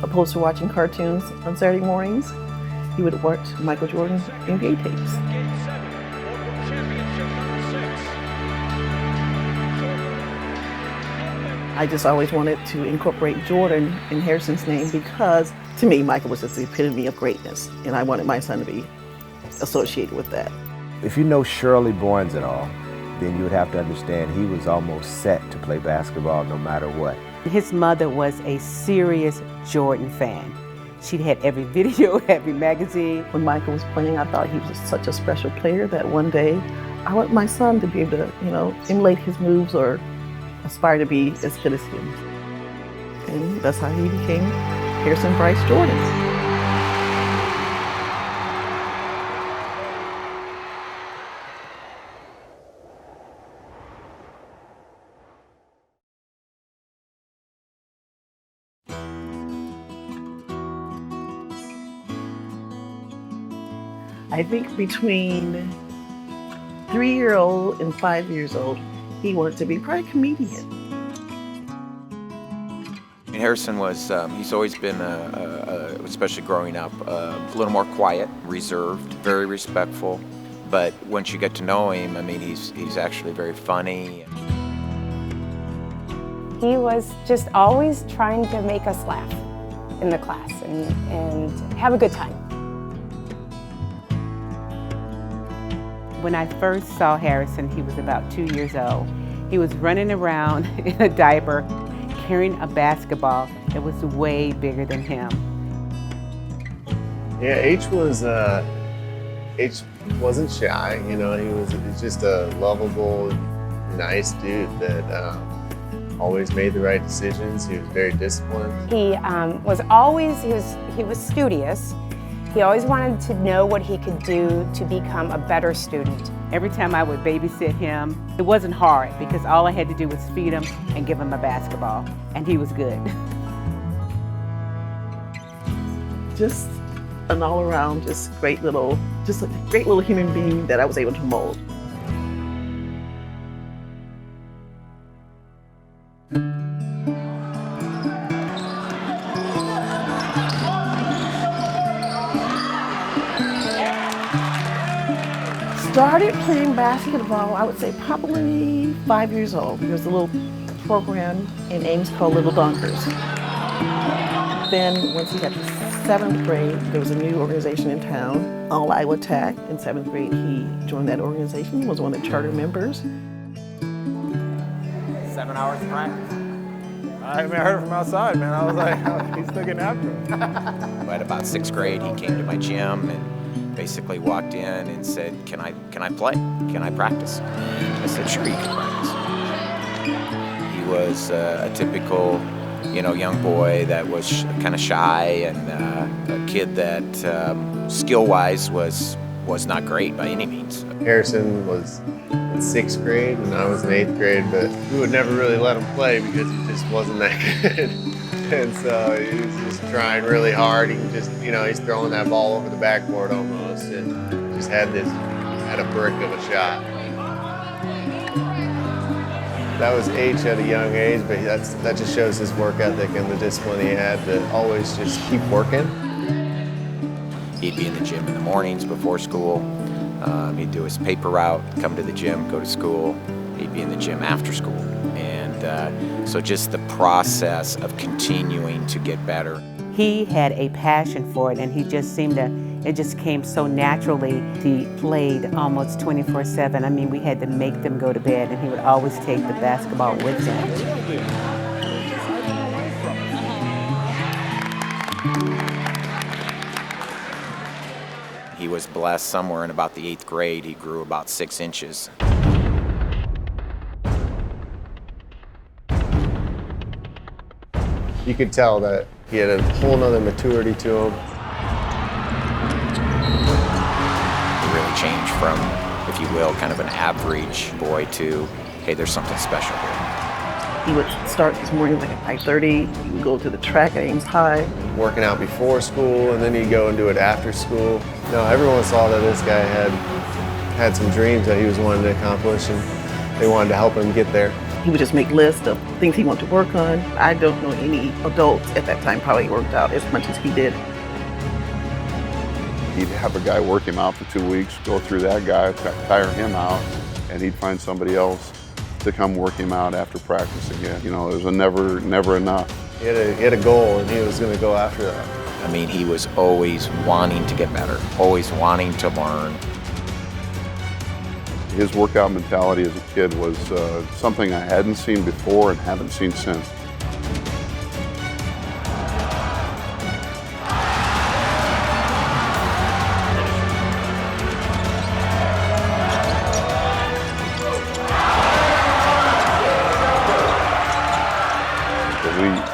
opposed to watching cartoons on Saturday mornings, he would watch Michael Jordan's NBA tapes. I just always wanted to incorporate Jordan in Harrison's name because, to me, Michael was just the epitome of greatness, and I wanted my son to be associated with that. If you know Shirley Barnes at all, then you would have to understand he was almost set to play basketball no matter what. His mother was a serious Jordan fan. She'd had every video, every magazine. When Michael was playing, I thought he was such a special player that one day I want my son to be able to, emulate his moves or aspire to be as good as him. And that's how he became Harrison Bryce Jordan. I think between 3-year-old and 5 years old, he wanted to be probably a comedian. Harrison was, he's always been, especially growing up, a little more quiet, reserved, very respectful. But once you get to know him, I mean, he's actually very funny. He was just always trying to make us laugh in the class and have a good time. When I first saw Harrison, he was about 2 years old. He was running around in a diaper, carrying a basketball that was way bigger than him. Yeah, H wasn't shy, he was just a lovable, nice dude that always made the right decisions. He was very disciplined. He was studious. He always wanted to know what he could do to become a better student. Every time I would babysit him, it wasn't hard because all I had to do was feed him and give him a basketball, and he was good. Just an all-around, just a great little human being that I was able to mold. Started playing basketball, I would say probably 5 years old. There was a little program in Ames called Little Dunkers. Then once he got to 7th grade, there was a new organization in town, All Iowa Tech. In 7th grade, he joined that organization. He was one of the charter members. 7 hours of practice. I heard it from outside, man. I was like, he's still getting after him. At about 6th grade, he came to my gym and basically walked in and said, can I play? Can I practice? I said, sure, you can practice. He was a typical, young boy that was kind of shy and a kid that skill-wise was not great by any means. Harrison was in 6th grade and I was in 8th grade, but we would never really let him play because he just wasn't that good. And so he was just trying really hard. He just, he's throwing that ball over the backboard almost, and just had a brick of a shot. That was H at a young age, but that just shows his work ethic and the discipline he had to always just keep working. He'd be in the gym in the mornings before school. He'd do his paper route, come to the gym, go to school. He'd be in the gym after school. And so just the process of continuing to get better. He had a passion for it, and he just it just came so naturally. He played almost 24/7. I mean, we had to make them go to bed, and he would always take the basketball with him. He was blessed somewhere in about the 8th grade. He grew about 6 inches. You could tell that he had a whole nother maturity to him. He really changed from, if you will, kind of an average boy to, hey, there's something special here. He would start his morning like at 5:30. He would go to the track at Ames High. Working out before school, and then he'd go and do it after school. Everyone saw that this guy had some dreams that he was wanting to accomplish, and they wanted to help him get there. He would just make lists of things he wanted to work on. I don't know any adults at that time probably worked out as much as he did. He'd have a guy work him out for 2 weeks, go through that guy, tire him out, and he'd find somebody else to come work him out after practice again. You know, it was never enough. He had a goal, and he was going to go after that. I mean, he was always wanting to get better, always wanting to learn. His workout mentality as a kid was something I hadn't seen before and haven't seen since.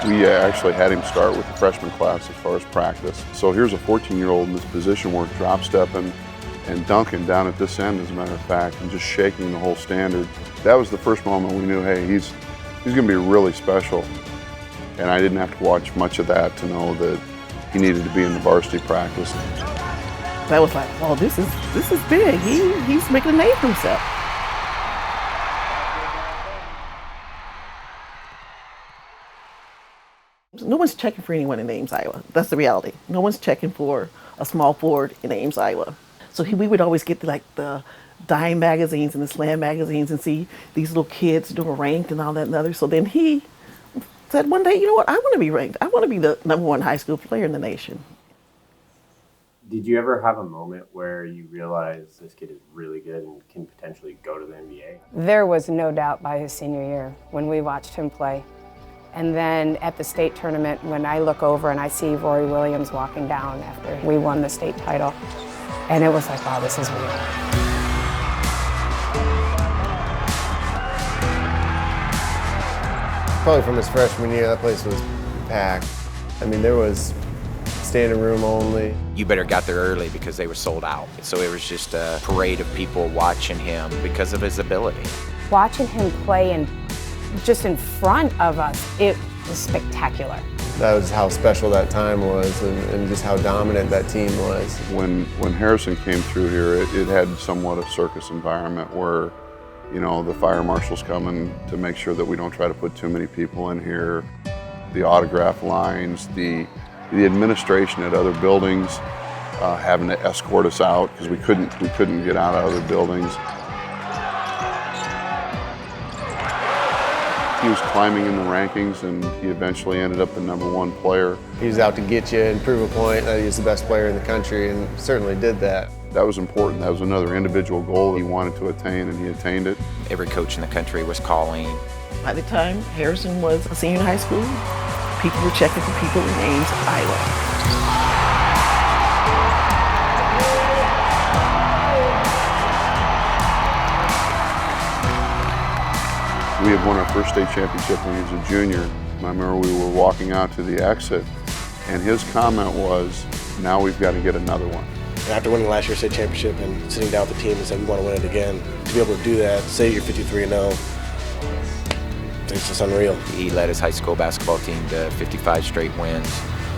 We actually had him start with the freshman class as far as practice. So here's a 14-year-old in this position work, drop stepping and dunking down at this end, as a matter of fact, and just shaking the whole standard. That was the first moment we knew, hey, he's going to be really special. And I didn't have to watch much of that to know that he needed to be in the varsity practice. I was like, oh, this is big. He's making a name for himself. No one's checking for anyone in Ames, Iowa. That's the reality. No one's checking for a small forward in Ames, Iowa. So we would always get the dime magazines and the slam magazines and see these little kids doing ranked and all that and other. So then he said one day, you know what, I want to be ranked. I want to be the #1 high school player in the nation. Did you ever have a moment where you realized this kid is really good and can potentially go to the NBA? There was no doubt by his senior year when we watched him play. And then at the state tournament, when I look over and I see Rory Williams walking down after we won the state title, and it was like, wow, this is real. Probably from his freshman year, that place was packed. I mean, there was standing room only. You better got there early because they were sold out. So it was just a parade of people watching him because of his ability. Watching him play and just in front of us, it was spectacular. That was how special that time was and just how dominant that team was. When Harrison came through here, it had somewhat a circus environment where, you know, the fire marshal's coming to make sure that we don't try to put too many people in here. The autograph lines, the administration at other buildings having to escort us out because we couldn't get out of other buildings. He was climbing in the rankings, and he eventually ended up the #1 player. He was out to get you and prove a point that he was the best player in the country, and certainly did that. That was important. That was another individual goal he wanted to attain, and he attained it. Every coach in the country was calling. By the time Harrison was a senior in high school, people were checking for people in Ames, Iowa. We had won our first state championship when he was a junior. And I remember we were walking out to the exit, and his comment was, now we've got to get another one. After winning last year's state championship and sitting down with the team and saying we want to win it again, to be able to do that, say you're 53-0, it's just unreal. He led his high school basketball team to 55 straight wins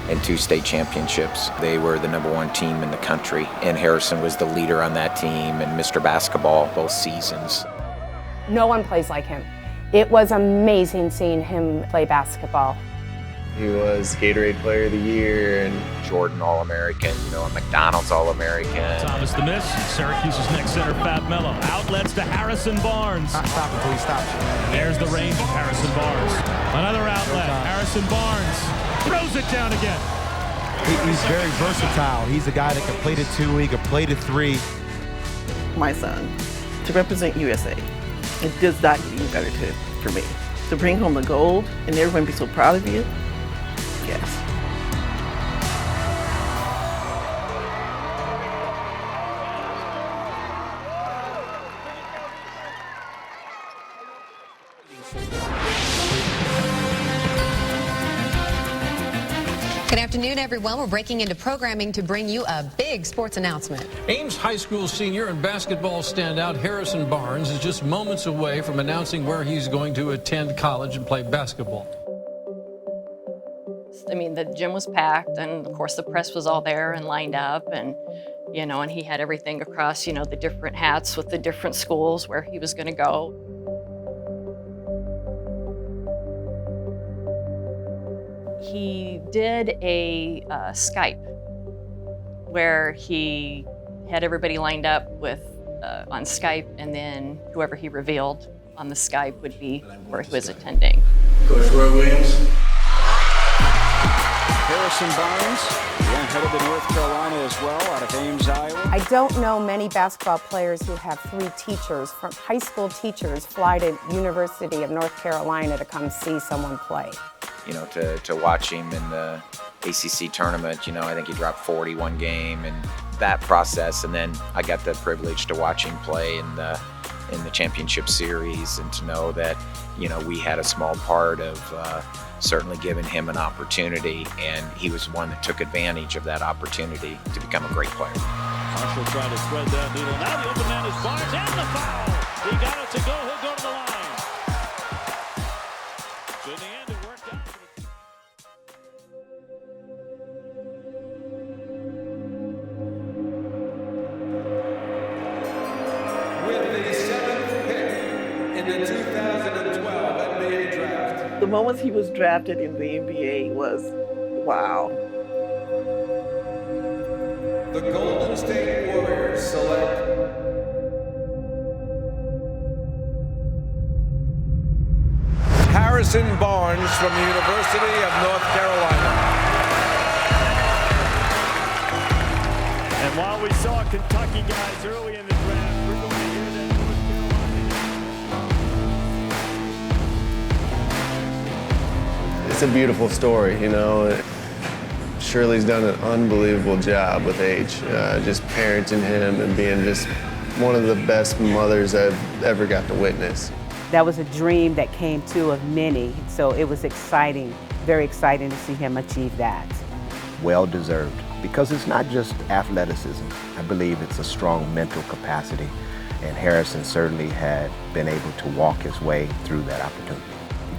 and 2 state championships. They were the #1 team in the country, and Harrison was the leader on that team and Mr. Basketball both seasons. No one plays like him. It was amazing seeing him play basketball. He was Gatorade Player of the Year and Jordan All-American, you know, a McDonald's All-American. Thomas the miss. Syracuse's next center, Fab Mello. Outlets to Harrison Barnes. Stop until he stops you. There's the range of Harrison Barnes. Another outlet. Harrison Barnes throws it down again. He's very versatile. He's a guy that can play the 2, he can play the 3. My son, to represent USA, it does not get any better for me. To bring home the gold and everyone be so proud of you, yes. Good afternoon, everyone. We're breaking into programming to bring you a big sports announcement. Ames High School senior and basketball standout Harrison Barnes is just moments away from announcing where he's going to attend college and play basketball. I mean, the gym was packed, and of course the press was all there and lined up, and you know, and he had everything across, you know, the different hats with the different schools where he was going to go. He did a Skype where he had everybody lined up with on Skype, and then whoever he revealed on the Skype would be where he was attending. Coach Roy Williams. Harrison Barnes, young headed to North Carolina as well, out of Ames, Iowa. I don't know many basketball players who have 3 teachers, from high school teachers, fly to University of North Carolina to come see someone play. You know, to watch him in the ACC tournament, you know, I think he dropped 40 one game, and that process, and then I got the privilege to watch him play in the championship series, and to know that, you know, we had a small part of certainly giving him an opportunity, and he was one that took advantage of that opportunity to become a great player. Marshall trying to thread that needle. Now the open man is Barnes, and the foul. He got it to go. He'll go to the line. So in the end, it worked out. With the 7th pick in the 2012 NBA draft. The moments he was drafted in the NBA was, wow. The Golden State Warriors select Harrison Barnes from the University of North Carolina. And while we saw Kentucky guys early in the draft, we're going to hear that North Carolina. It's a beautiful story, you know. Shirley's done an unbelievable job with H, just parenting him and being just one of the best mothers I've ever got to witness. That was a dream that came true of many, so it was exciting, very exciting to see him achieve that. Well deserved, because it's not just athleticism. I believe it's a strong mental capacity, and Harrison certainly had been able to walk his way through that opportunity.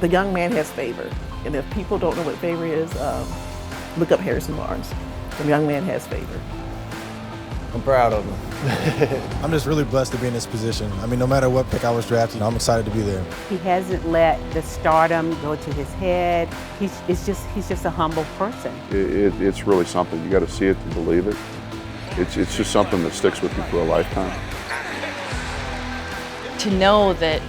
The young man has favor, and if people don't know what favor is, look up Harrison Barnes. The young man has favor. I'm proud of him. I'm just really blessed to be in this position. I mean, no matter what pick I was drafted, I'm excited to be there. He hasn't let the stardom go to his head. He's just a humble person. It's really something. You got to see it to believe it. It's just something that sticks with you for a lifetime. To know that,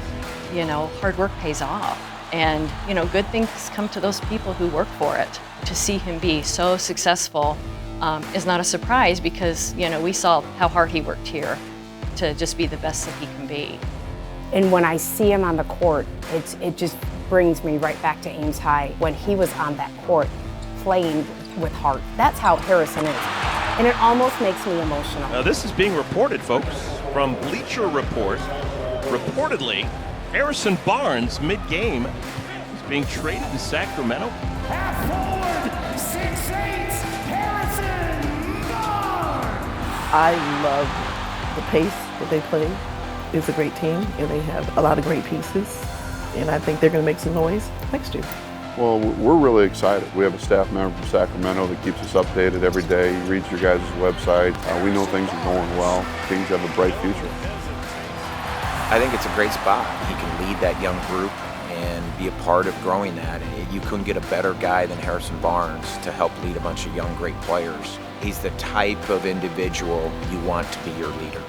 you know, hard work pays off, and, you know, good things come to those people who work for it. To see him be so successful is not a surprise, because, you know, we saw how hard he worked here to just be the best that he can be. And when I see him on the court, it just brings me right back to Ames High when he was on that court playing with heart. That's how Harrison is. And it almost makes me emotional. Now this is being reported, folks, from Bleacher Report. Reportedly, Harrison Barnes, mid-game, is being traded to Sacramento. Half forward, 6'8", Harrison Barnes. I love the pace that they play. It's a great team, and they have a lot of great pieces, and I think they're going to make some noise next year. Well, we're really excited. We have a staff member from Sacramento that keeps us updated every day. He reads your guys' website. We know things are going well. Things have a bright future. I think it's a great spot. He can lead that young group and be a part of growing that. You couldn't get a better guy than Harrison Barnes to help lead a bunch of young, great players. He's the type of individual you want to be your leader.